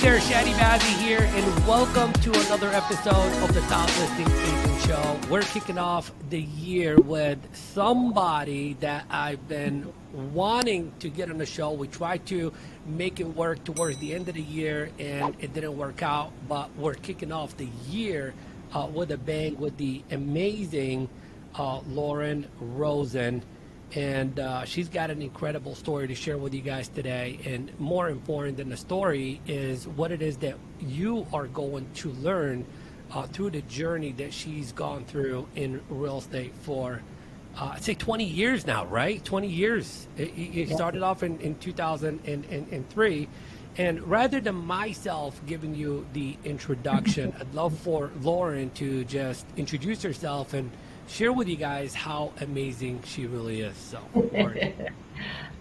there, Chadi Bazzi here, and welcome to another episode of the Top Listing Agent Show. We're kicking off the year with somebody that I've been wanting to get on the show. We tried to make it work towards the end of the year, and it didn't work out, but we're kicking off the year with a bang with the amazing Lauren Rosin. And she's got an incredible story to share with you guys today. And more important than the story is what it is that you are going to learn through the journey that she's gone through in real estate for, I'd say 20 years now, right? 20 years. It started off in 2003. And rather than myself giving you the introduction, I'd love for Lauren to just introduce herself and share with you guys how amazing she really is. So,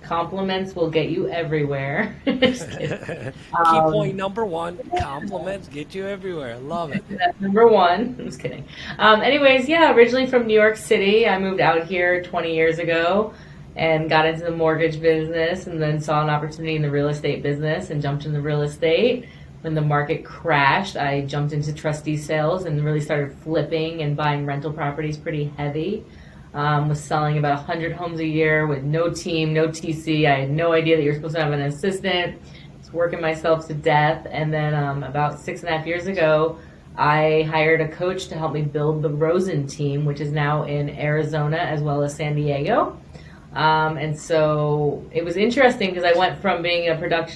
compliments will get you everywhere. Key point number one, compliments get you everywhere. Love it. That's number one. I'm just kidding. Anyways, yeah, originally from New York City. I moved out here 20 years ago and got into the mortgage business, and then saw an opportunity in the real estate business and jumped into real estate. When the market crashed, I jumped into trustee sales and really started flipping and buying rental properties pretty heavy. Was selling about 100 homes a year with no team, no TC. I had no idea that you're supposed to have an assistant. Was working myself to death. And then about 6.5 years ago, I hired a coach to help me build the RosinTeam, which is now in Arizona as well as San Diego. And so it was interesting because I went from being a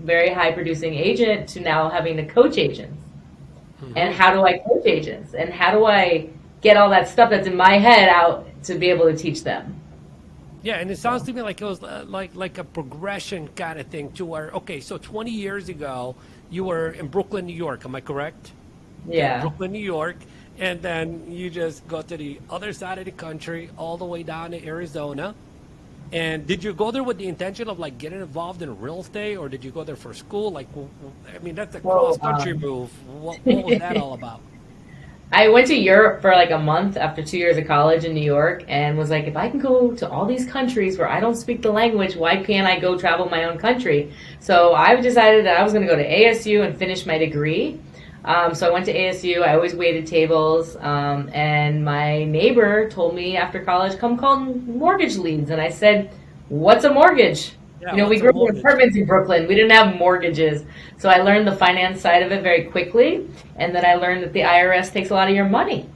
very high producing agent to now having to coach agents. Mm-hmm. And how do I coach agents? And how do I get all that stuff that's in my head out to be able to teach them? Yeah, and it sounds to me like it was like a progression kind of thing to where, okay, so 20 years ago, you were in Brooklyn, New York, am I correct? Yeah. Brooklyn, New York, and then you just go to the other side of the country, all the way down to Arizona. And did you go there with the intention of like getting involved in real estate, or did you go there for school? Like, I mean, that's a cross-country move. What was that all about? I went to Europe for like a month after 2 years of college in New York, and was like, if I can go to all these countries where I don't speak the language, why can't I go travel my own country? So I decided that I was going to go to ASU and finish my degree. So I went to ASU. I always waited tables, and my neighbor told me after college, come call mortgage leads. And I said, what's a mortgage? Yeah, we grew up in apartments in Brooklyn. We didn't have mortgages. So I learned the finance side of it very quickly. And then I learned that the IRS takes a lot of your money.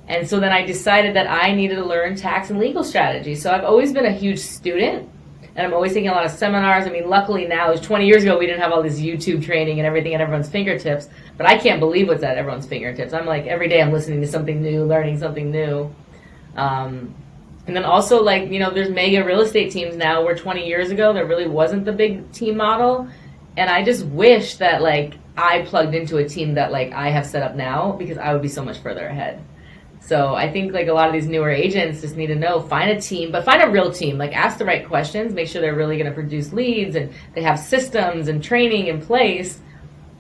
And so then I decided that I needed to learn tax and legal strategy. So I've always been a huge student. And I'm always taking a lot of seminars. I mean, luckily now, it was 20 years ago, we didn't have all this YouTube training and everything at everyone's fingertips. But I can't believe what's at everyone's fingertips. I'm like, every day I'm listening to something new, learning something new. And then also, like, there's mega real estate teams now where 20 years ago, there really wasn't the big team model. And I just wish that, like, I plugged into a team that, like, I have set up now, because I would be so much further ahead. So I think like a lot of these newer agents just need to know, find a team, but find a real team. Like, ask the right questions, make sure they're really going to produce leads, and they have systems and training in place,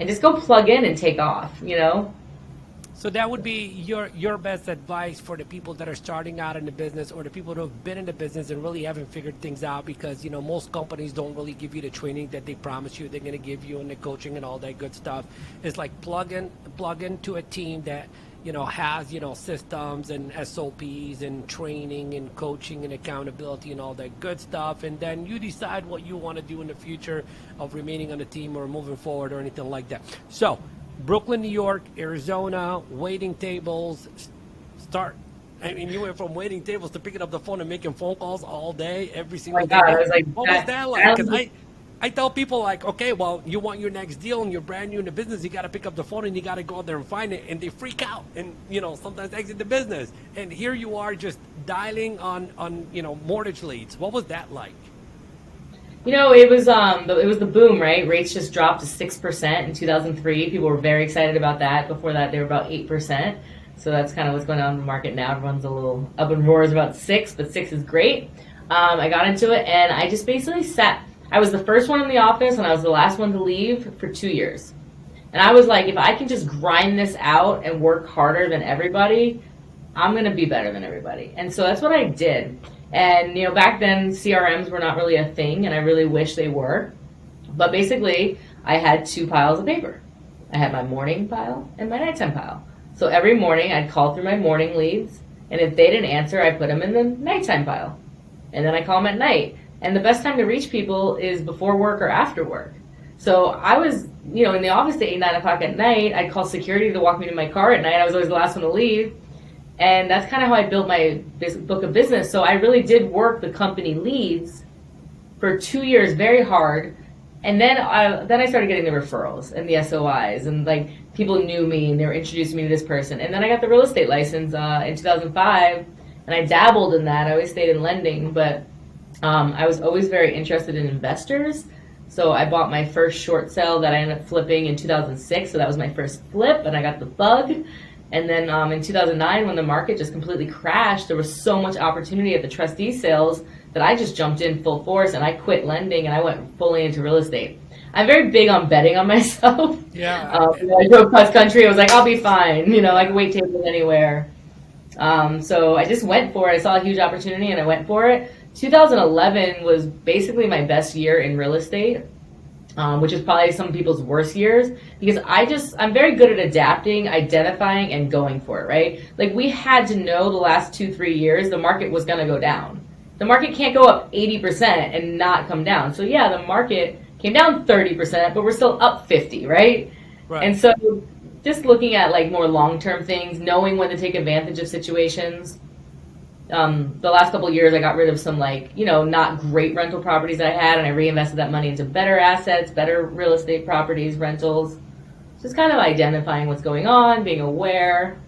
and just go plug in and take off, So that would be your best advice for the people that are starting out in the business, or the people who have been in the business and really haven't figured things out, because most companies don't really give you the training that they promise you they're going to give you, and the coaching and all that good stuff. It's like plug into a team that has, systems and SOPs and training and coaching and accountability and all that good stuff. And then you decide what you want to do in the future of remaining on the team or moving forward or anything like that. So Brooklyn, New York, Arizona, waiting tables, start. I mean, you went from waiting tables to picking up the phone and making phone calls all day, every single day. I was like, what was that like? Because I tell people, like, okay, well, you want your next deal and you're brand new in the business, you got to pick up the phone and you got to go out there and find it, and they freak out and, sometimes exit the business. And here you are just dialing on mortgage leads. What was that like? It was the boom, right? Rates just dropped to 6% in 2003. People were very excited about that. Before that, they were about 8%. So that's kind of what's going on in the market now. Everyone's a little up in roars about 6, but 6 is great. I got into it, and I just basically sat. I was the first one in the office, and I was the last one to leave for 2 years. And I was like, if I can just grind this out and work harder than everybody, I'm going to be better than everybody. And so that's what I did. And, back then CRMs were not really a thing, and I really wish they were. But basically, I had 2 piles of paper. I had my morning pile and my nighttime pile. So every morning I'd call through my morning leads, and if they didn't answer, I put them in the nighttime pile. And then I call them at night. And the best time to reach people is before work or after work. So I was, in the office at 8, 9 o'clock at night. I'd call security to walk me to my car at night. I was always the last one to leave. And that's kind of how I built my book of business. So I really did work the company leads for 2 years very hard. And then I started getting the referrals and the SOIs, and like people knew me and they were introducing me to this person. And then I got the real estate license in 2005, and I dabbled in that. I always stayed in lending, but I was always very interested in investors. So I bought my first short sale that I ended up flipping in 2006. So that was my first flip, and I got the bug. And then in 2009, when the market just completely crashed, there was so much opportunity at the Trustee sales that I just jumped in full force, and I quit lending and I went fully into real estate. I'm very big on betting on myself. Yeah. I drove cross country. I was like, I'll be fine. I can wait tables anywhere. So I just went for it. I saw a huge opportunity and I went for it. 2011 was basically my best year in real estate, which is probably some people's worst years, because I'm very good at adapting, identifying, and going for it, right? Like, we had to know the last 2-3 years the market was going to go down. The market can't go up 80% and not come down. So yeah, the market came down 30%, but we're still up 50, right? And so just looking at like more long-term things, knowing when to take advantage of situations. The last couple of years, I got rid of some not great rental properties that I had, and I reinvested that money into better assets, better real estate properties, rentals. Just kind of identifying what's going on, being aware.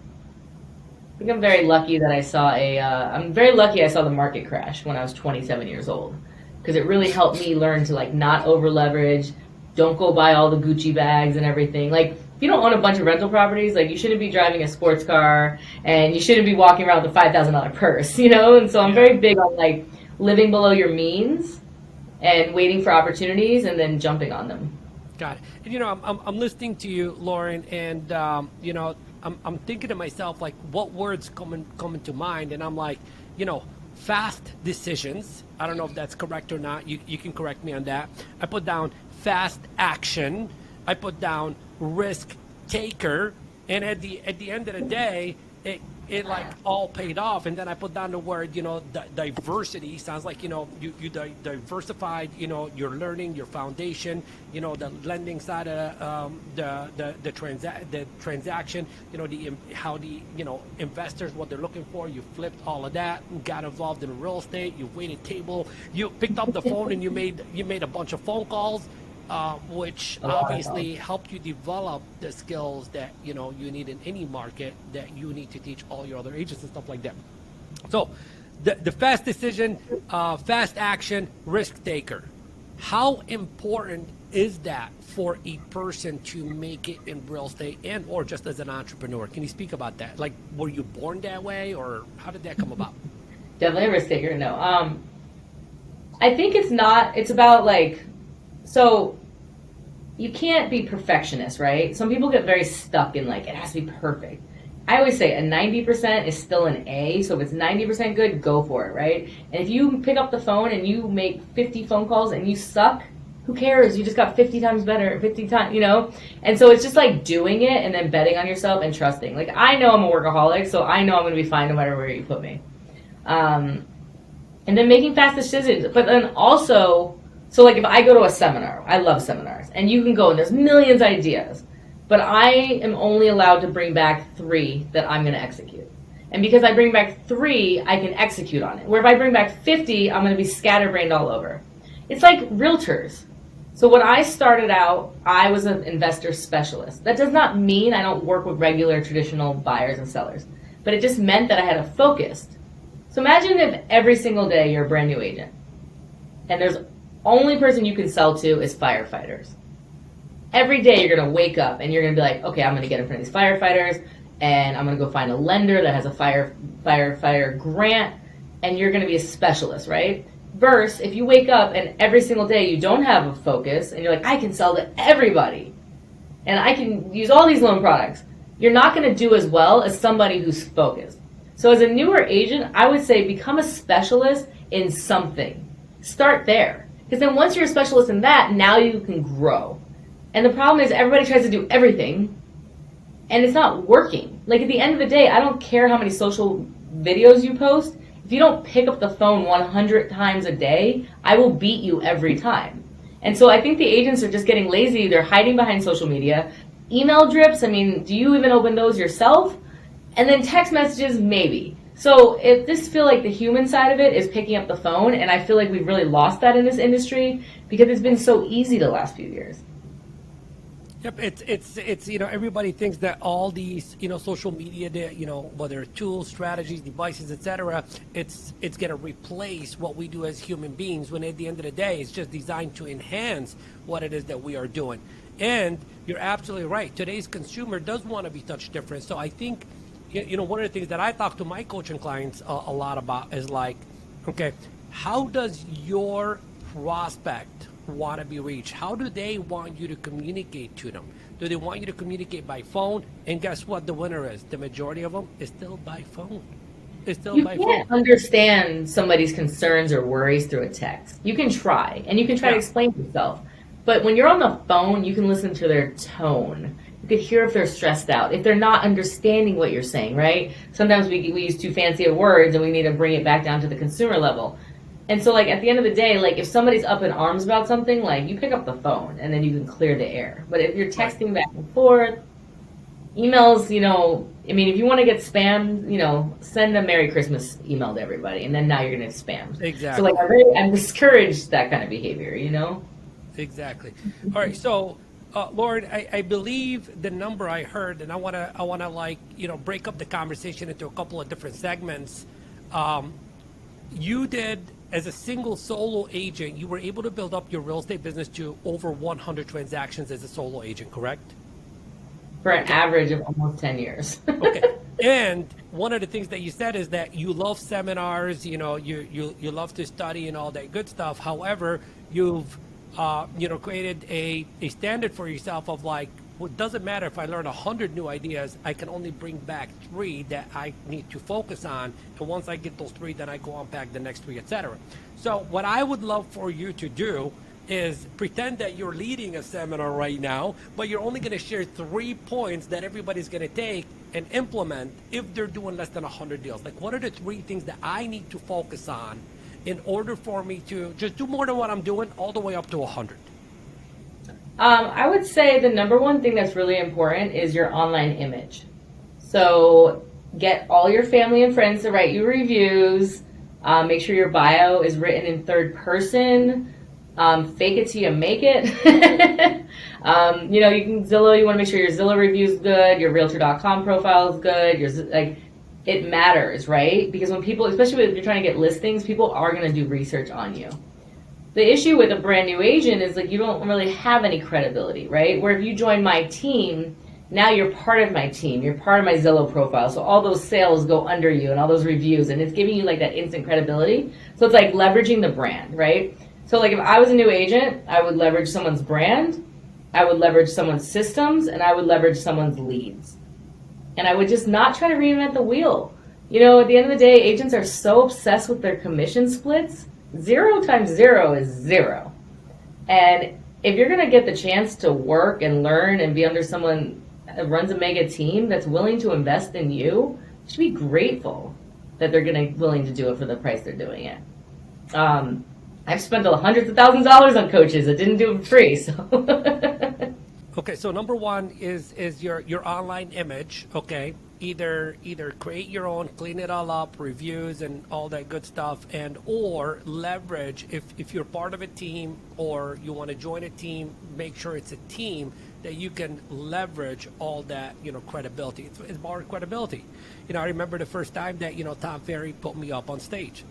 I think I'm very lucky that I saw the market crash when I was 27 years old, because it really helped me learn to not over leverage, don't go buy all the Gucci bags and everything. Like, if you don't own a bunch of rental properties, you shouldn't be driving a sports car, and you shouldn't be walking around with a $5,000 purse, And so I'm very big on living below your means and waiting for opportunities and then jumping on them. Got it. And I'm listening to you, Lauren, and I'm thinking to myself, what words come to mind, and I'm like, fast decisions. I don't know if that's correct or not. You can correct me on that. I put down fast action. I put down risk taker, and at the end of the day, it all paid off. And then I put down the word, diversity. Sounds like, you diversified, your learning, your foundation, the lending side of the transaction, how the investors, what they're looking for. You flipped all of that, got involved in real estate. You waited table. You picked up the phone and you made a bunch of phone calls. Which obviously helped you develop the skills that you need in any market that you need to teach all your other agents and stuff like that. So the fast decision, fast action, risk taker. How important is that for a person to make it in real estate and or just as an entrepreneur? Can you speak about that? Were you born that way, or how did that come about? Definitely a risk taker. No, I think it's about so you can't be perfectionist, right? Some people get very stuck in it has to be perfect. I always say a 90% is still an A, so if it's 90% good, go for it, right? And if you pick up the phone and you make 50 phone calls and you suck, who cares? You just got 50 times better, 50 times, And so it's just doing it and then betting on yourself and trusting. I know I'm a workaholic, so I know I'm going to be fine no matter where you put me. And then making fast decisions, but then also, so if I go to a seminar, I love seminars, and you can go and there's millions of ideas, but I am only allowed to bring back 3 that I'm going to execute. And because I bring back 3, I can execute on it. Where if I bring back 50, I'm going to be scatterbrained all over. It's like realtors. So when I started out, I was an investor specialist. That does not mean I don't work with regular traditional buyers and sellers, but it just meant that I had a focus. So imagine if every single day you're a brand new agent, and there's only person you can sell to is firefighters. Every day you're going to wake up and you're going to be like, okay, I'm going to get in front of these firefighters, and I'm going to go find a lender that has a firefighter grant, and you're going to be a specialist, right? Versus if you wake up and every single day you don't have a focus and you're like, I can sell to everybody and I can use all these loan products, you're not going to do as well as somebody who's focused. So as a newer agent, I would say become a specialist in something. Start there. Because then once you're a specialist in that, now you can grow. And the problem is everybody tries to do everything, and it's not working. Like, at the end of the day, I don't care how many social videos you post. If you don't pick up the phone 100 times a day, I will beat you every time. And so I think the agents are just getting lazy. They're hiding behind social media. Email drips, I mean, do you even open those yourself? And then text messages, maybe. So if this feel like the human side of it is picking up the phone, and I feel like we've really lost that in this industry because it's been so easy the last few years. Yep, it's everybody thinks that all these social media, whether tools, strategies, devices, etc. It's gonna replace what we do as human beings. When at the end of the day, it's just designed to enhance what it is that we are doing. And you're absolutely right. Today's consumer does want to be touched different. So I think one of the things that I talk to my coaching clients a lot about is like, okay, how does your prospect want to be reached? How do they want you to communicate to them? Do they want you to communicate by phone? And guess what the winner is? The majority of them is still by phone. It's still by phone. You can't understand somebody's concerns or worries through a text. You can try, and you can try to explain yourself. But when you're on the phone, you can listen to their tone. You could hear if they're stressed out, if they're not understanding what you're saying, right? Sometimes we use too fancy of words, and we need to bring it back down to the consumer level. And so, like, at the end of the day, like, if somebody's up in arms about something, like, you pick up the phone and then you can clear the air. But if you're texting back and forth, emails, I mean, if you want to get spam, send a Merry Christmas email to everybody, and then now you're going to spam. Exactly. So, like, I'm discouraged that kind of behavior, Exactly. All right. So, Lauren, I believe the number I heard, and I want to break up the conversation into a couple of different segments. You did, as a single solo agent, you were able to build up your real estate business to over 100 transactions as a solo agent, correct? For an average of almost 10 years. Okay. And one of the things that you said is that you love seminars, you love to study and all that good stuff. However, you've created a standard for yourself of like, well, it doesn't matter if I learn 100 new ideas, I can only bring back 3 that I need to focus on. And once I get those 3, then I go unpack the next 3, etc. So what I would love for you to do is pretend that you're leading a seminar right now, but you're only going to share 3 points that everybody's going to take and implement if they're doing less than 100 deals. Like, what are the 3 things that I need to focus on in order for me to just do more than what I'm doing all the way up to 100? I would say the number one thing that's really important is your online image. So get all your family and friends to write you reviews. Make sure your bio is written in third person. Fake it till you make it. You can Zillow. You want to make sure your Zillow review is good. Your Realtor.com profile is good. It matters, right? Because when people, especially if you're trying to get listings, people are going to do research on you. The issue with a brand new agent is like you don't really have any credibility, right? Where if you join my team, now you're part of my team. You're part of my Zillow profile. So all those sales go under you and all those reviews, and it's giving you like that instant credibility. So it's like leveraging the brand, right? So like if I was a new agent, I would leverage someone's brand, I would leverage someone's systems, and I would leverage someone's leads. And I would just not try to reinvent the wheel. At the end of the day, agents are so obsessed with their commission splits. 0 times 0 is 0. And if you're going to get the chance to work and learn and be under someone that runs a mega team that's willing to invest in you, you should be grateful that they're willing to do it for the price they're doing it. I've spent hundreds of thousands of dollars on coaches that didn't do it for free. So Okay, so number 1 is your online image. Okay, either create your own, clean it all up, reviews and all that good stuff, and or leverage if you're part of a team or you want to join a team, make sure it's a team that you can leverage all that credibility. It's borrowed credibility. I remember the first time that Tom Ferry put me up on stage.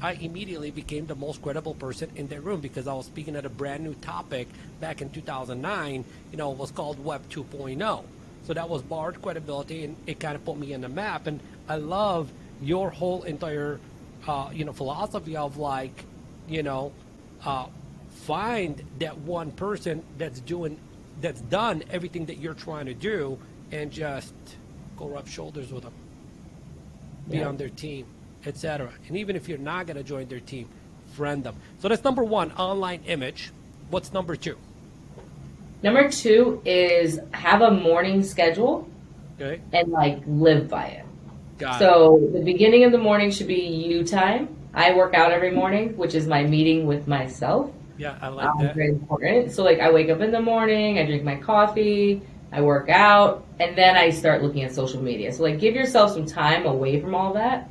I immediately became the most credible person in the room because I was speaking at a brand new topic back in 2009. It was called Web 2.0. So that was borrowed credibility, and it kind of put me in the map. And I love your whole entire, philosophy of like, find that one person that's done everything that you're trying to do, and just go rub shoulders with them, be on their team, etc. And even if you're not going to join their team, friend them. So that's number 1, online image. What's number 2? Number 2 is have a morning schedule Okay. and like live by it. Got it. So the beginning of the morning should be you time. I work out every morning, which is my meeting with myself. Yeah, I like that. Very important. So like I wake up in the morning, I drink my coffee, I work out, and then I start looking at social media. So like give yourself some time away from all that.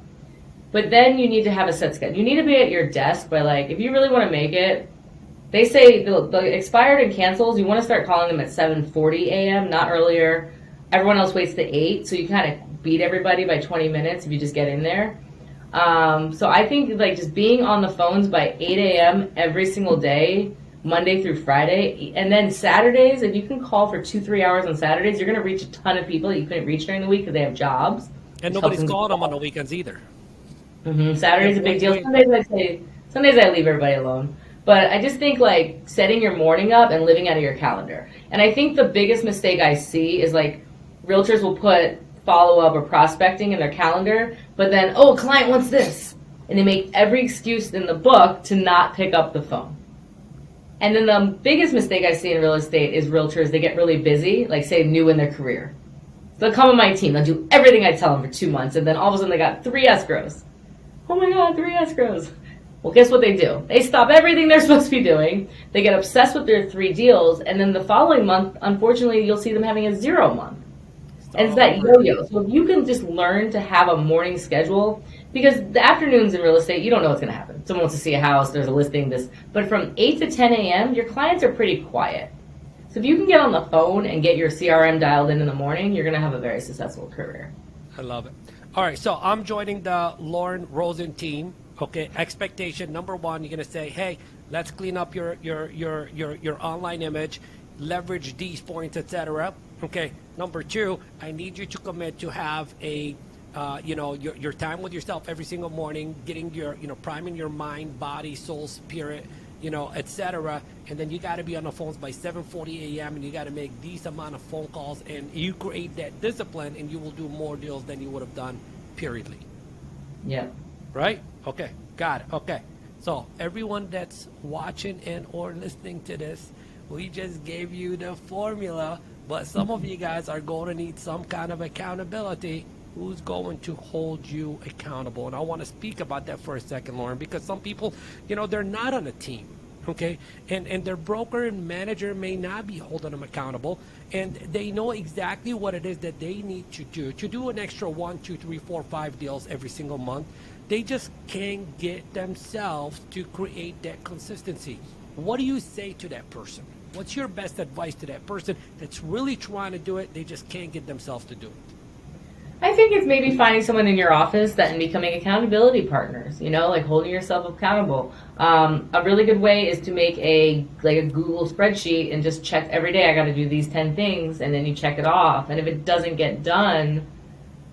But then you need to have a set schedule. You need to be at your desk by like, if you really want to make it, they say the expired and cancels, you want to start calling them at 7:40 a.m., not earlier. Everyone else waits to 8, so you kind of beat everybody by 20 minutes if you just get in there. So I think like just being on the phones by 8 a.m. every single day, Monday through Friday, and then Saturdays, if you can call for 2-3 hours on Saturdays, you're going to reach a ton of people that you couldn't reach during the week because they have jobs. And nobody's calling them on the weekends either. Saturday's a big deal. Sundays I leave everybody alone. But I just think like setting your morning up and living out of your calendar. And I think the biggest mistake I see is like realtors will put follow-up or prospecting in their calendar, but then, oh, client wants this. And they make every excuse in the book to not pick up the phone. And then the biggest mistake I see in real estate is realtors, they get really busy, like say new in their career. They'll come on my team, they'll do everything I tell them for 2 months, and then all of a sudden they got 3 escrows. Oh my God, 3 escrows. Well, guess what they do? They stop everything they're supposed to be doing. They get obsessed with their 3 deals, and then the following month, unfortunately, you'll see them having a 0 month. And it's that yo-yo. So if you can just learn to have a morning schedule, because the afternoons in real estate, you don't know what's going to happen. Someone wants to see a house, there's a listing, this. But from 8 to 10 a.m., your clients are pretty quiet. So if you can get on the phone and get your CRM dialed in the morning, you're going to have a very successful career. I love it. All right, so I'm joining the Lauren Rosin team. Okay, expectation number 1, you're gonna say, hey, let's clean up your online image, leverage these points, etc. Okay, number 2, I need you to commit to have a your time with yourself every single morning, getting your priming your mind, body, soul, spirit, etc. And then you got to be on the phones by 7:40 a.m. and you got to make these amount of phone calls, and you create that discipline, and you will do more deals than you would have done periodly. Yeah. Right? Okay, got it. Okay, so everyone that's watching and or listening to this, we just gave you the formula, but some of you guys are going to need some kind of accountability. Who's going to hold you accountable? And I want to speak about that for a second, Lauren, because some people, they're not on a team, okay? And their broker and manager may not be holding them accountable, and they know exactly what it is that they need to do an extra 1, 2, 3, 4, 5 deals every single month. They just can't get themselves to create that consistency. What do you say to that person? What's your best advice to that person that's really trying to do it, they just can't get themselves to do it? I think it's maybe finding someone in your office that and becoming accountability partners, like holding yourself accountable. A really good way is to make a Google spreadsheet and just check every day, I got to do these 10 things, and then you check it off. And if it doesn't get done,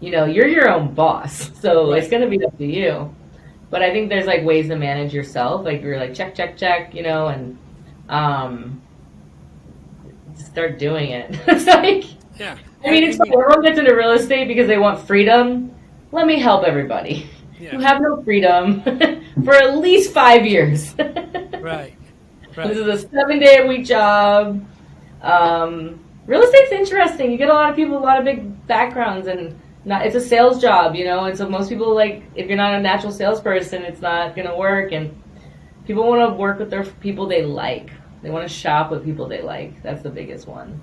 you're your own boss. So It's going to be up to you. But I think there's ways to manage yourself. You're check, and start doing it. It's yeah. I mean, it's funny. Everyone gets into real estate because they want freedom. Let me help everybody. Yeah. You have no freedom for at least 5 years. Right. This is a 7-day-a-week job. Real estate's interesting. You get a lot of people, a lot of big backgrounds, and it's a sales job, and so most people, if you're not a natural salesperson, it's not going to work, and people want to work with their people they like. They want to shop with people they like. That's the biggest one.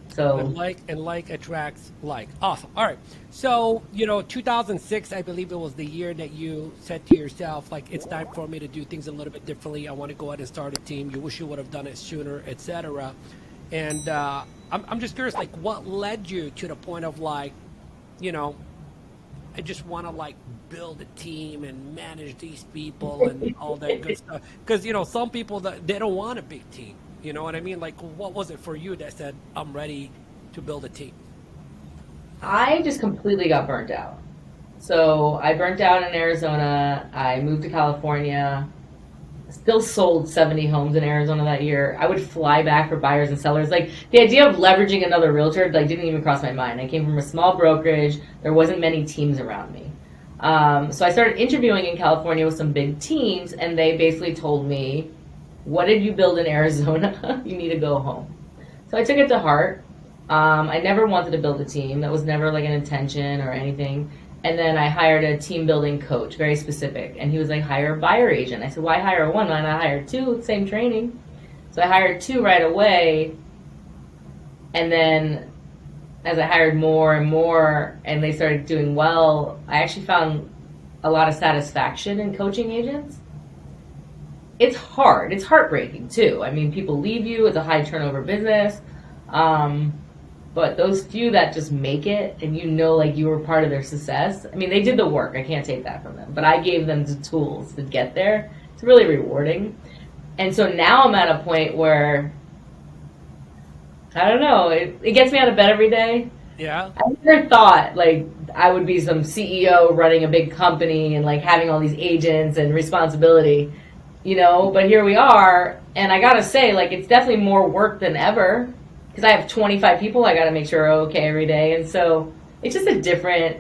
So and like attracts like. Awesome. All right. So 2006, I believe it was the year that you said to yourself, it's time for me to do things a little bit differently. I want to go ahead and start a team. You wish you would have done it sooner, etc. And I'm just curious, what led you to the point of I just want to build a team and manage these people and all that good stuff. Because some people they don't want a big team. You know what I mean? What was it for you that said, I'm ready to build a team? I just completely got burnt out. So I burnt out in Arizona. I moved to California. Still sold 70 homes in Arizona that year. I would fly back for buyers and sellers. The idea of leveraging another realtor didn't even cross my mind. I came from a small brokerage. There wasn't many teams around me. So I started interviewing in California with some big teams, and they basically told me, what did you build in Arizona? You need to go home. So I took it to heart. I never wanted to build a team. That was never like an intention or anything. And then I hired a team building coach, very specific. And he was like, hire a buyer agent. I said, why hire one? Why not hire two? Same training. So I hired two right away. And then as I hired more and more and they started doing well, I actually found a lot of satisfaction in coaching agents. It's hard. It's heartbreaking too. I mean, people leave you. It's a high turnover business. But those few that just make it and you know like you were part of their success, I mean, they did the work. I can't take that from them. But I gave them the tools to get there. It's really rewarding. And so now I'm at a point where, I don't know, it gets me out of bed every day. Yeah. I never thought like I would be some CEO running a big company and like having all these agents and responsibility, you know, but here we are. And I gotta say, like, it's definitely more work than ever. Because I have 25 people I got to make sure are okay every day. And so it's just a different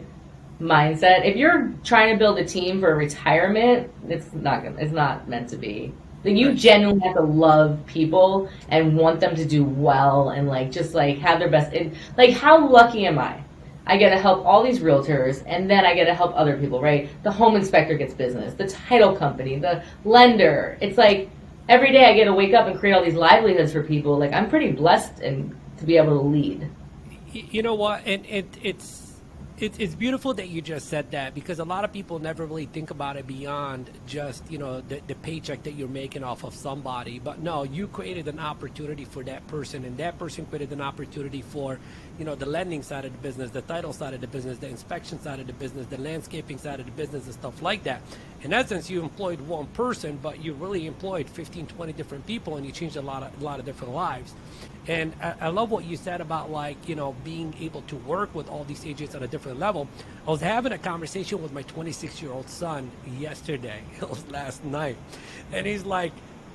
mindset. If you're trying to build a team for retirement, it's not meant to be. Like, you genuinely have to love people and want them to do well and like just like have their best. Like, how lucky am I? I get to help all these realtors and then I get to help other people, right? The home inspector gets business, the title company, the lender. It's like, every day I get to wake up and create all these livelihoods for people. Like, I'm pretty blessed and to be able to lead. You know what? And it's beautiful that you just said that, because a lot of people never really think about it beyond just, you know, the paycheck that you're making off of somebody. But no, you created an opportunity for that person, and that person created an opportunity for, you know, the lending side of the business, the title side of the business, the inspection side of the business, the landscaping side of the business, and stuff like that. In essence, you employed one person, but you really employed 15, 20 different people, and you changed a lot of different lives. And I love what you said about, like, you know, being able to work with all these agents at a different level. I was having a conversation with my 26-year-old son yesterday. It was last night. And he's like,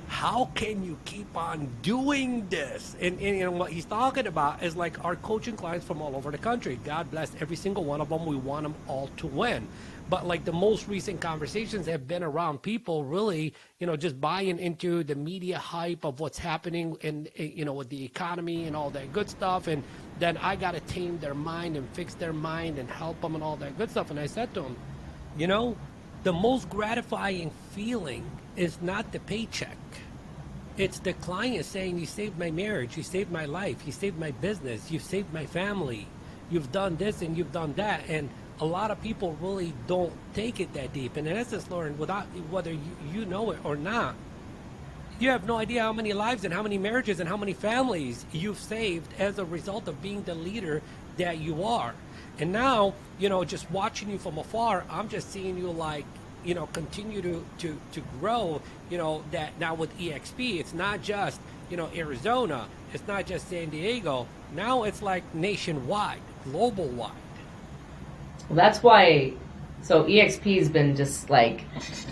how can you keep on doing this? And you know, what he's talking about is like our coaching clients from all over the country. God bless every single one of them. We want them all to win. But like the most recent conversations have been around people really, you know, just buying into the media hype of what's happening in, you know, with the economy and all that good stuff. And then I got to tame their mind and fix their mind and help them and all that good stuff. And I said to him, you know, the most gratifying feeling is not the paycheck. It's the client saying, you saved my marriage, you saved my life, you saved my business, you've saved my family, you've done this and you've done that. And a lot of people really don't take it that deep. And in essence, Lauren, without whether you know it or not, you have no idea how many lives and how many marriages and how many families you've saved as a result of being the leader that you are. And now, you know, just watching you from afar, I'm just seeing you like, you know, continue to grow, you know, that now with EXP, it's not just, you know, Arizona, it's not just San Diego. Now it's like nationwide, global wide. Well, that's why, so EXP has been just like,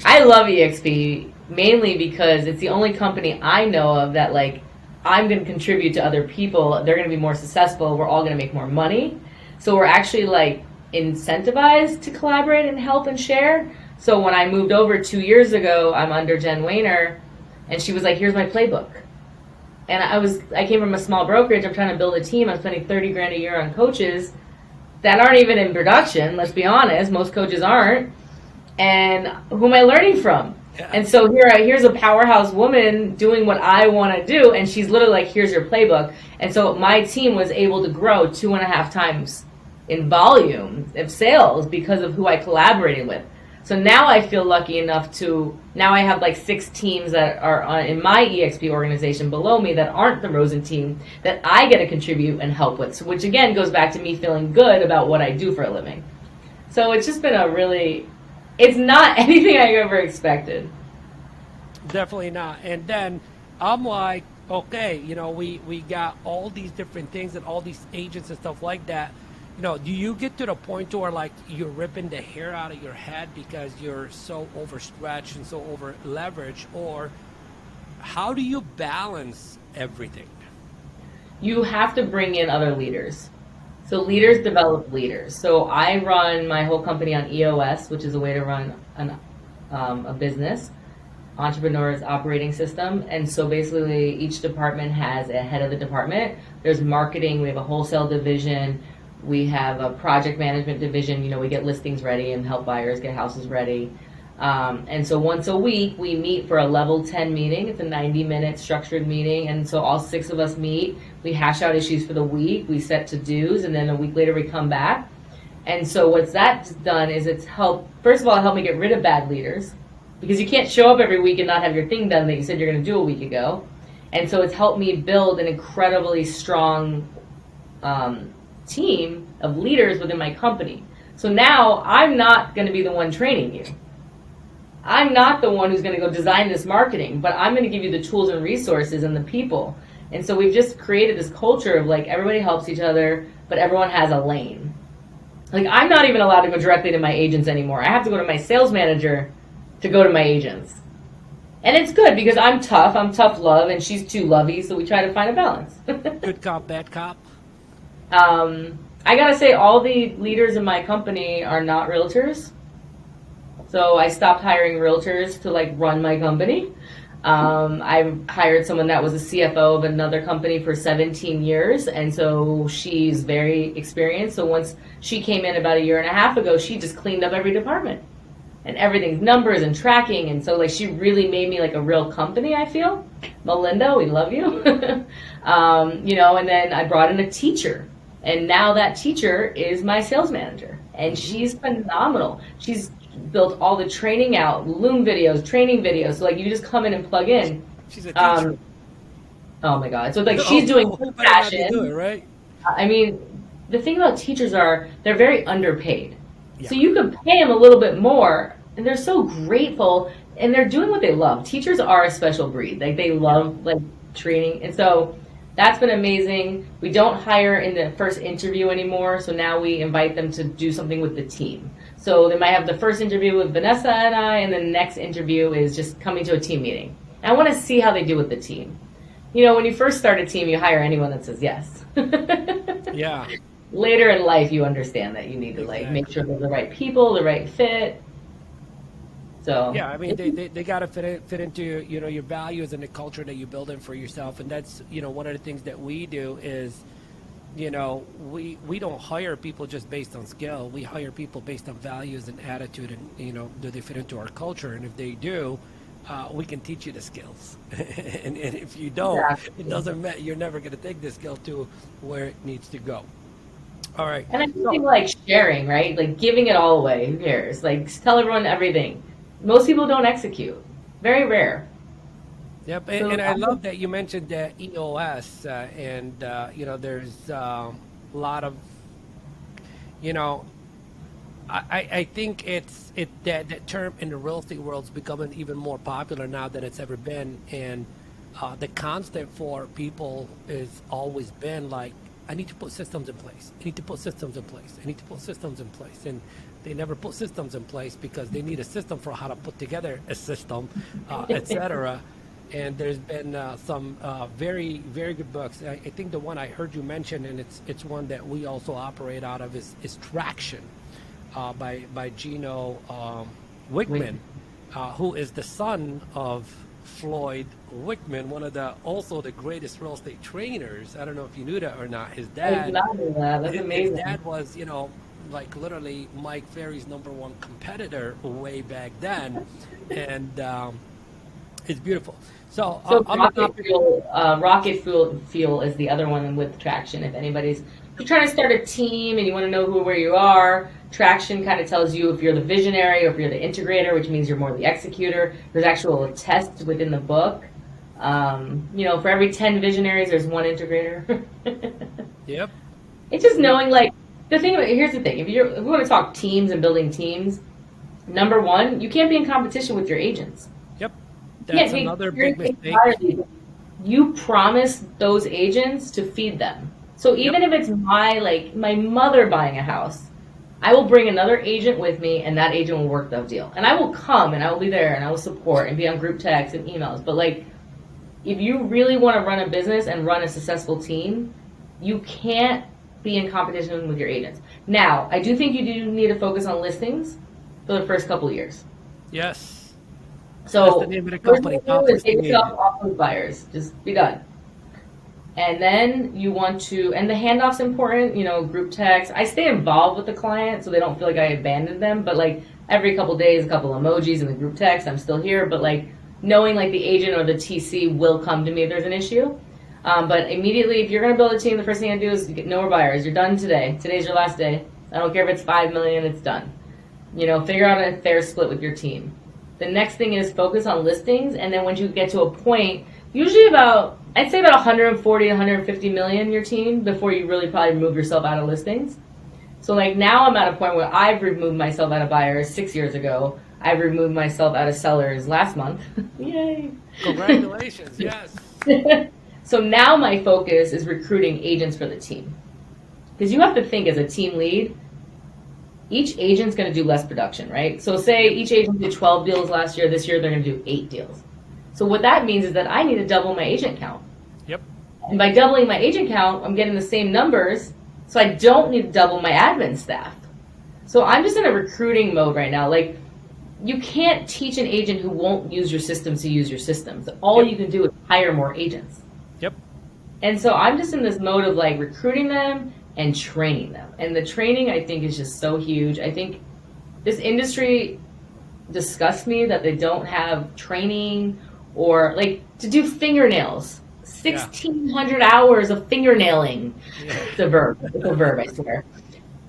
I love EXP mainly because it's the only company I know of that like, I'm going to contribute to other people. They're going to be more successful. We're all going to make more money. So we're actually like incentivized to collaborate and help and share. So when I moved over 2 years ago, I'm under Jen Wayner, and she was like, here's my playbook. And I came from a small brokerage. I'm trying to build a team. I'm spending $30,000 a year on coaches that aren't even in production. Let's be honest. Most coaches aren't. And who am I learning from? Yeah. And so here's a powerhouse woman doing what I want to do. And she's literally like, here's your playbook. And so my team was able to grow 2.5 times in volume of sales because of who I collaborated with. So now I feel lucky enough now I have like 6 teams that are in my EXP organization below me that aren't the Rosin team that I get to contribute and help with, which again goes back to me feeling good about what I do for a living. So it's just been it's not anything I ever expected. Definitely not. And then I'm like, okay, you know, we got all these different things and all these agents and stuff like that. You know, do you get to the point to where like you're ripping the hair out of your head because you're so overstretched and so over leveraged, or how do you balance everything? You have to bring in other leaders. So leaders develop leaders. So I run my whole company on EOS, which is a way to run a business. entrepreneur's operating system. And so basically each department has a head of the department. There's marketing, we have a wholesale division, we have a project management division. You know, we get listings ready and help buyers get houses ready. And so once a week we meet for a level 10 meeting. It's a 90-minute structured meeting. And so all 6 of us meet, we hash out issues for the week, we set to-dos, and then a week later we come back. And so what's that's done is it's helped, first of all, it helped me get rid of bad leaders, because you can't show up every week and not have your thing done that you said you're going to do a week ago. And so it's helped me build an incredibly strong team of leaders within my company. So now I'm not going to be the one training you. I'm not the one who's going to go design this marketing, but I'm going to give you the tools and resources and the people. And so we've just created this culture of like everybody helps each other, but everyone has a lane. Like I'm not even allowed to go directly to my agents anymore. I have to go to my sales manager to go to my agents. And it's good because I'm tough love, and she's too lovey, so we try to find a balance. Good cop, bad cop. I gotta say, all the leaders in my company are not realtors. So I stopped hiring realtors to like run my company. I hired someone that was a CFO of another company for 17 years, and so she's very experienced. So once she came in about a year and a half ago, she just cleaned up every department. And everything's numbers and tracking, and so like she really made me like a real company, I feel. Melinda, we love you. You know, and then I brought in a teacher, and now that teacher is my sales manager, and she's phenomenal. She's built all the training out, Loom videos, training videos, so like you just come in and plug in. She's a teacher. Oh my God. So like she's doing passion. Do it, right? I mean, the thing about teachers are they're very underpaid. Yeah. So you could pay them a little bit more, and they're so grateful, and they're doing what they love. Teachers are a special breed. Like they love like training, and so that's been amazing. We don't hire in the first interview anymore, so now we invite them to do something with the team. So they might have the first interview with Vanessa and I, and the next interview is just coming to a team meeting. And I want to see how they do with the team. You know, when you first start a team, you hire anyone that says yes. Yeah. Later in life, you understand that you need to like make sure they're the right people, the right fit. So yeah, I mean they got to fit into your values and the culture that you build in for yourself, and that's one of the things that we do is we don't hire people just based on skill. We hire people based on values and attitude, and do they fit into our culture? And if they do, we can teach you the skills. and if you don't, it doesn't matter. You're never going to take the skill to where it needs to go. All right. And I think like sharing, right? Like giving it all away. Who cares? Like tell everyone everything. Most people don't execute. Very rare. Yep. And I love that you mentioned the EOS, and there's a lot of, I think that term in the real estate world is becoming even more popular now than it's ever been, and the constant for people has always been like, I need to put systems in place. I need to put systems in place. I need to put systems in place. And they never put systems in place because they need a system for how to put together a system, etc. And there's been some very, very good books. I think the one I heard you mention, and it's one that we also operate out of, is Traction by Gino Wickman, who is the son of Floyd Wickman, one of the greatest real estate trainers. I don't know if you knew that or not. His dad, That's amazing. His dad was, like literally Mike Ferry's #1 competitor way back then, and it's beautiful. So Rocket Fuel is the other one with Traction. If anybody's you're trying to start a team and you want to know where you are, Traction kind of tells you if you're the visionary or if you're the integrator, which means you're more the executor. There's actual tests within the book. For every 10 visionaries, there's one integrator. Yep. It's just knowing, like, here's the thing. If we want to talk teams and building teams, number one, you can't be in competition with your agents. Yep. That's another big mistake. You promise those agents to feed them. So even if it's my mother buying a house, I will bring another agent with me, and that agent will work the deal. And I will come, and I will be there, and I will support, and be on group texts and emails. But, if you really want to run a business and run a successful team, you can't be in competition with your agents. Now, I do think you do need to focus on listings for the first couple of years. Yes. So the name of the first company, thing you do top is take listing yourself agent. off those buyers. Just be done. And then you want to, and the handoff's important, group text. I stay involved with the client so they don't feel like I abandoned them. But like every couple days, a couple emojis in the group text, I'm still here. But like knowing like the agent or the TC will come to me if there's an issue. But immediately, if you're going to build a team, the first thing I do is get no more buyers. You're done today. Today's your last day. I don't care if it's 5 million, it's done. Figure out a fair split with your team. The next thing is focus on listings. And then once you get to a point, usually I'd say about 140, 150 million your team before you really probably remove yourself out of listings. So like now I'm at a point where I've removed myself out of buyers 6 years ago. I've removed myself out of sellers last month. Yay. Congratulations, yes. So now my focus is recruiting agents for the team. Because you have to think as a team lead, each agent's going to do less production, right? So say each agent did 12 deals last year, this year they're going to do 8 deals. So what that means is that I need to double my agent count. Yep. And by doubling my agent count, I'm getting the same numbers, so I don't need to double my admin staff. So I'm just in a recruiting mode right now. Like, you can't teach an agent who won't use your systems to use your systems. All you can do is hire more agents. Yep. And so I'm just in this mode of like recruiting them and training them. And the training I think is just so huge. I think this industry disgusts me that they don't have training or like to do fingernails. 1,600 hours of fingernailing. Yeah. It's a verb. It's a verb, I swear.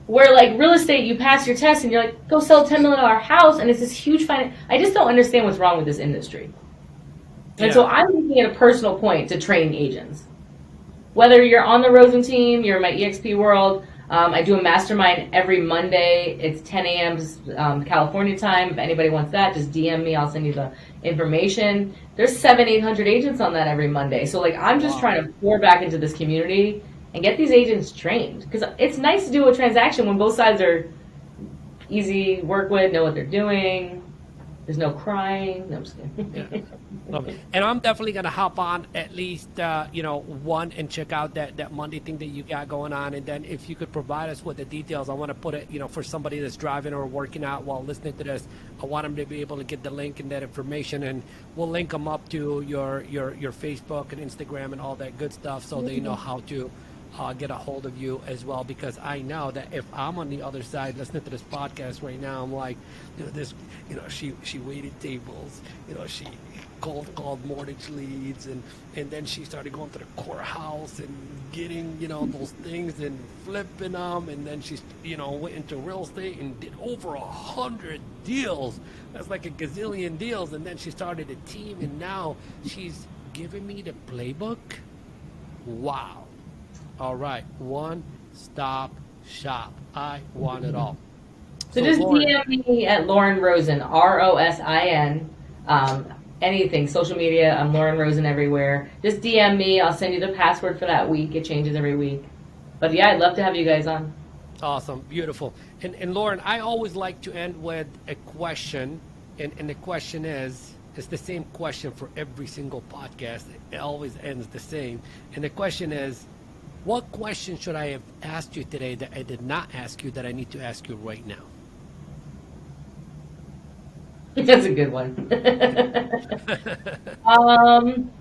Where like real estate, you pass your test and you're like, go sell a $10 million house, and it's this huge I just don't understand what's wrong with this industry. And so I'm looking at a personal point to train agents. Whether you're on the RosinTeam, you're in my EXP world, I do a mastermind every Monday. It's 10 a.m. California time. If anybody wants that, just DM me. I'll send you the information. There's 800 agents on that every Monday. So like I'm just trying to pour back into this community and get these agents trained. Because it's nice to do a transaction when both sides are easy to work with, know what they're doing. There's no crying. No, I'm just kidding. And I'm definitely going to hop on at least, one and check out that Monday thing that you got going on. And then if you could provide us with the details, I want to put it, for somebody that's driving or working out while listening to this, I want them to be able to get the link and that information. And we'll link them up to your Facebook and Instagram and all that good stuff so they know how to get a hold of you as well, because I know that if I'm on the other side listening to this podcast right now, I'm like, she waited tables, she called mortgage leads, and then she started going to the courthouse and getting those things and flipping them, and then she went into real estate and did over 100 deals. That's like a gazillion deals. And then she started a team, and now she's giving me the playbook. Wow. All right, one-stop shop. I want it all. So just Lauren, DM me at Lauren Rosin, ROSIN. Anything, social media, I'm Lauren Rosin everywhere. Just DM me. I'll send you the password for that week. It changes every week. But yeah, I'd love to have you guys on. Awesome, beautiful. And Lauren, I always like to end with a question, and the question is, it's the same question for every single podcast. It always ends the same. And the question is, what question should I have asked you today that I did not ask you that I need to ask you right now? That's a good one. I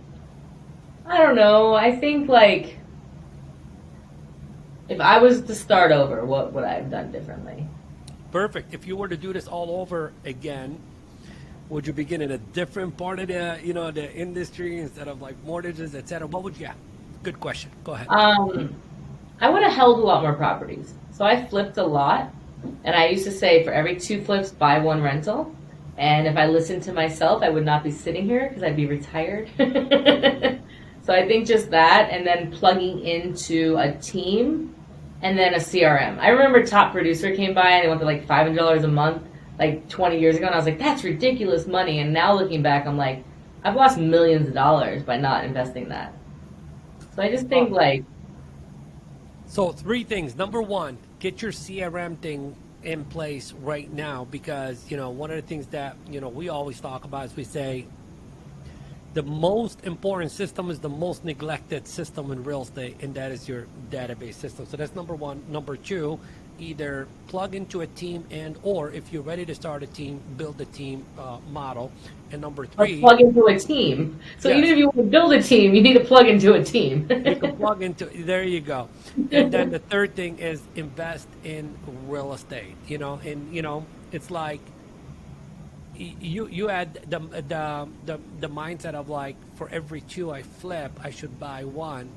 don't know. I think like if I was to start over, what would I have done differently? Perfect. If you were to do this all over again, would you begin in a different part of the the industry instead of like mortgages, etc.? What would you have? Good question. Go ahead. I would have held a lot more properties. So I flipped a lot, and I used to say for every 2 flips, buy 1 rental. And if I listened to myself, I would not be sitting here because I'd be retired. So I think just that, and then plugging into a team, and then a CRM. I remember Top Producer came by and they went to like $500 a month, like 20 years ago, and I was like, that's ridiculous money. And now looking back, I'm like, I've lost millions of dollars by not investing that. So I just think So 3 things. Number 1, get your CRM thing in place right now, because one of the things that we always talk about is we say the most important system is the most neglected system in real estate, and that is your database system. So that's number one. Number two, either plug into a team and or if you're ready to start a team, build a team model. And number three, plug into a team. So yes, even if you want to build a team, you need to plug into a team. you can plug into, there you go. And then the third thing is invest in real estate, and it's like you had the mindset of like, for every two I flip, I should buy one.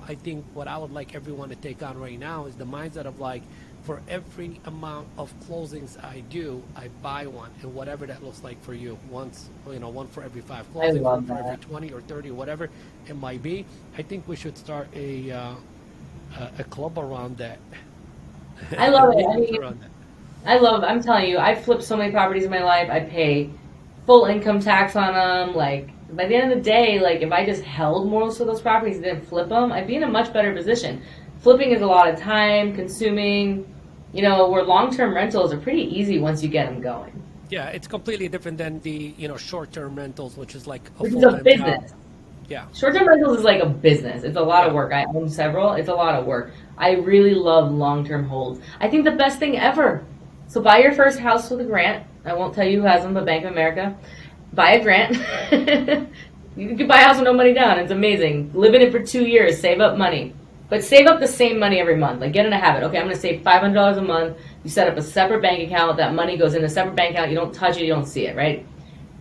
I think what I would like everyone to take on right now is the mindset of like, for every amount of closings I do, I buy one, and whatever that looks like for you. One for every 5 closings, one for every 20 or 30, whatever it might be. I think we should start a club around that. I love it. I'm telling you, I've flipped so many properties in my life. I pay full income tax on them. Like, by the end of the day, like, if I just held most of those properties and didn't flip them, I'd be in a much better position. Flipping is a lot of time consuming, where long-term rentals are pretty easy once you get them going. Yeah, it's completely different than the, short-term rentals, which is like a Which is a full-time business. job. Yeah. Short-term rentals is like a business. It's a lot of work. I own several. It's a lot of work. I really love long-term holds. I think the best thing ever. So buy your first house with a grant. I won't tell you who has them, but Bank of America. Buy a grant. You can buy a house with no money down. It's amazing. Live in it for 2 years. Save up money. But save up the same money every month. Like, get in a habit. Okay, I'm going to save $500 a month. You set up a separate bank account. That money goes in a separate bank account. You don't touch it. You don't see it, right?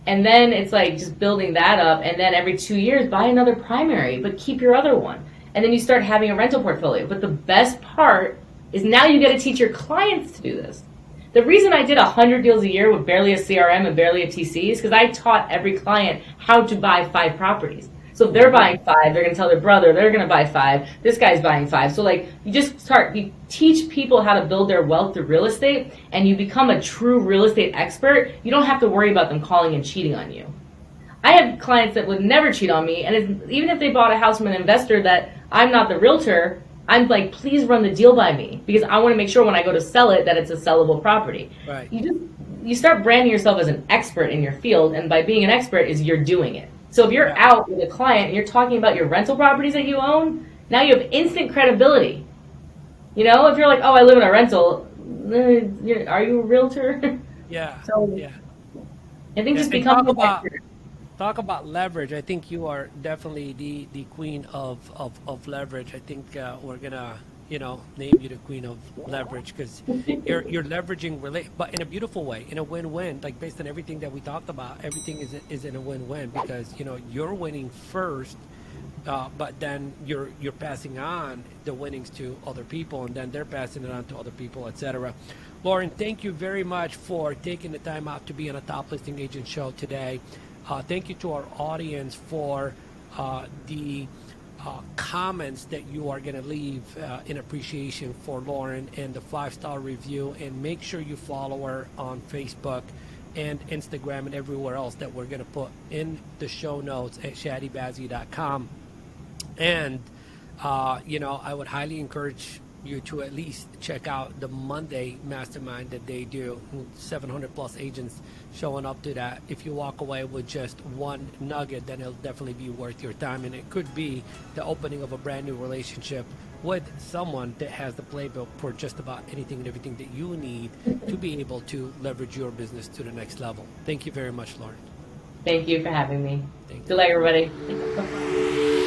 And then it's like just building that up. And then every 2 years, buy another primary, but keep your other one. And then you start having a rental portfolio. But the best part is now you get to teach your clients to do this. The reason I did 100 deals a year with barely a CRM and barely a TC is because I taught every client how to buy 5 properties. So if they're buying 5, they're going to tell their brother, they're going to buy 5. This guy's buying 5. So like you teach people how to build their wealth through real estate, and you become a true real estate expert. You don't have to worry about them calling and cheating on you. I have clients that would never cheat on me, and even if they bought a house from an investor that I'm not the realtor, I'm like, please run the deal by me, because I want to make sure when I go to sell it that it's a sellable property. Right. You start branding yourself as an expert in your field, and by being an expert is you're doing it. So if you're out with a client and you're talking about your rental properties that you own, now you have instant credibility. If you're like, oh, I live in a rental, are you a realtor? Yeah. So yeah. I think just become an expert. Talk about leverage. I think you are definitely the queen of leverage. I think we're gonna name you the queen of leverage, because you're leveraging but in a beautiful way, in a win-win. Like, based on everything that we talked about, everything is in a win-win, because you're winning first, but then you're passing on the winnings to other people, and then they're passing it on to other people, etc. Lauren, thank you very much for taking the time out to be on a Top Listing Agent show today. Thank you to our audience for the comments that you are going to leave in appreciation for Lauren, and the 5-star review. And make sure you follow her on Facebook and Instagram and everywhere else that we're going to put in the show notes at chadibazzi.com. And I would highly encourage you to at least check out the Monday mastermind that they do. 700 plus agents showing up to that. If you walk away with just one nugget, then it'll definitely be worth your time, and it could be the opening of a brand new relationship with someone that has the playbook for just about anything and everything that you need to be able to leverage your business to the next level. Thank you very much, Lauren. Thank you for having me. Thank you. Good luck, everybody.